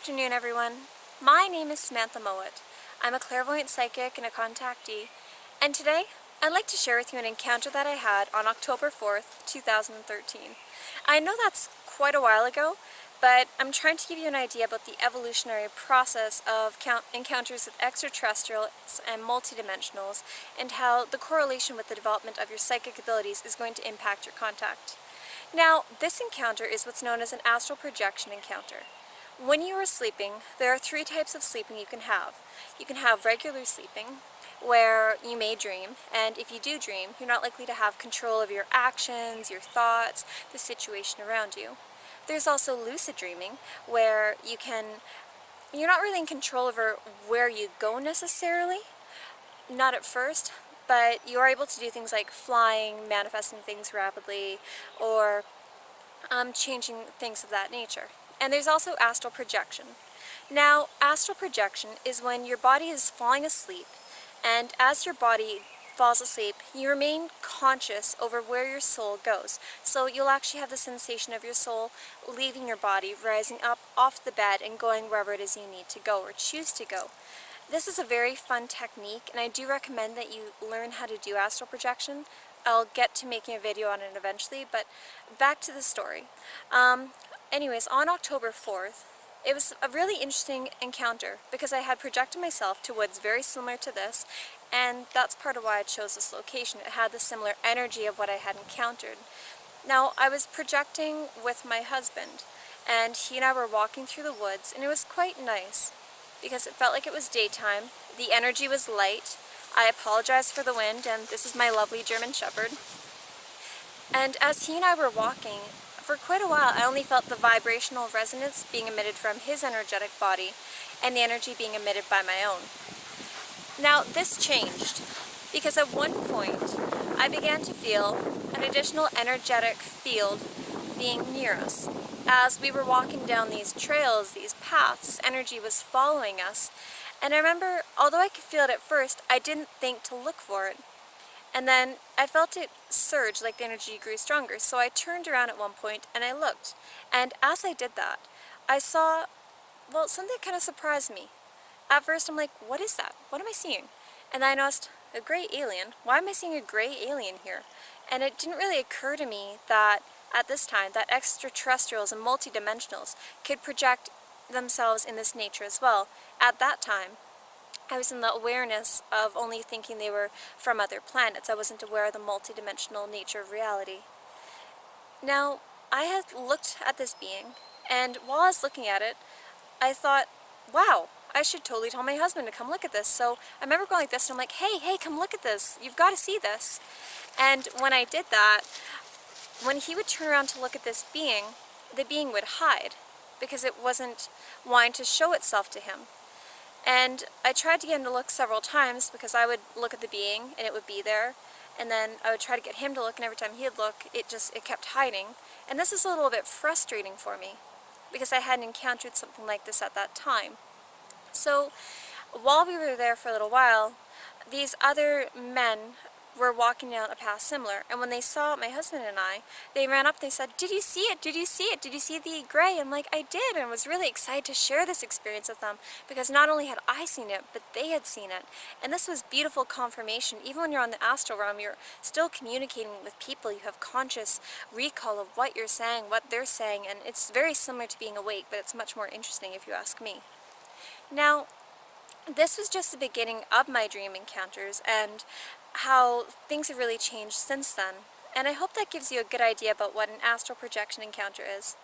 afternoon, everyone. My name is Samantha Mowat. I'm a clairvoyant psychic and a contactee, and today I'd like to share with you an encounter that I had on October 4th, 2013. I know that's quite a while ago, but I'm trying to give you an idea about the evolutionary process of encounters with extraterrestrials and multidimensionals, and how the correlation with the development of your psychic abilities is going to impact your contact. Now, this encounter is what's known as an astral projection encounter. When you are sleeping, there are three types of sleeping you can have. You can have regular sleeping, where you may dream, and if you do dream, you're not likely to have control of your actions, your thoughts, the situation around you. There's also lucid dreaming, where you're not really in control over where you go necessarily, not at first, but you are able to do things like flying, manifesting things rapidly, or changing things of that nature. And there's also astral projection. Now, astral projection is when your body is falling asleep, and as your body falls asleep, you remain conscious over where your soul goes. So you'll actually have the sensation of your soul leaving your body, rising up off the bed and going wherever it is you need to go or choose to go. This is a very fun technique, and I do recommend that you learn how to do astral projection. I'll get to making a video on it eventually, but back to the story. Anyways, on October 4th, it was a really interesting encounter because I had projected myself to woods very similar to this, and that's part of why I chose this location. It had the similar energy of what I had encountered. Now, I was projecting with my husband, and he and I were walking through the woods, and it was quite nice because it felt like it was daytime. The energy was light. I apologize for the wind, and this is my lovely German Shepherd. And as he and I were walking, for quite a while I only felt the vibrational resonance being emitted from his energetic body and the energy being emitted by my own. Now this changed because at one point I began to feel an additional energetic field being near us. As we were walking down these trails, these paths, this energy was following us. And I remember, although I could feel it at first, I didn't think to look for it. And then I felt it surge, like the energy grew stronger. So I turned around at one point and I looked. And as I did that, I saw, well, something that kind of surprised me. At first I'm like, what is that? What am I seeing? And then I noticed, a gray alien? Why am I seeing a gray alien here? And it didn't really occur to me that at this time, that extraterrestrials and multidimensionals could project themselves in this nature as well. At that time, I was in the awareness of only thinking they were from other planets. I wasn't aware of the multidimensional nature of reality. Now, I had looked at this being, and while I was looking at it, I thought, wow, I should totally tell my husband to come look at this. So I remember going like this, and I'm like, hey, come look at this. You've got to see this. And when I did that, when he would turn around to look at this being, the being would hide because it wasn't wanting to show itself to him. And I tried to get him to look several times because I would look at the being and it would be there, and then I would try to get him to look, and every time he'd look, it kept hiding. And this is a little bit frustrating for me because I hadn't encountered something like this at that time. So while we were there for a little while, these other men were walking down a path similar, and when they saw my husband and I, they ran up and they said, did you see it? Did you see it? Did you see the gray? I'm like, I did, and was really excited to share this experience with them because not only had I seen it, but they had seen it. And this was beautiful confirmation. Even when you're on the astral realm, you're still communicating with people. You have conscious recall of what you're saying, what they're saying, and it's very similar to being awake, but it's much more interesting if you ask me. Now, this was just the beginning of my dream encounters and how things have really changed since then. And I hope that gives you a good idea about what an astral projection encounter is.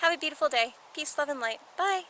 Have a beautiful day. Peace, love, and light. Bye!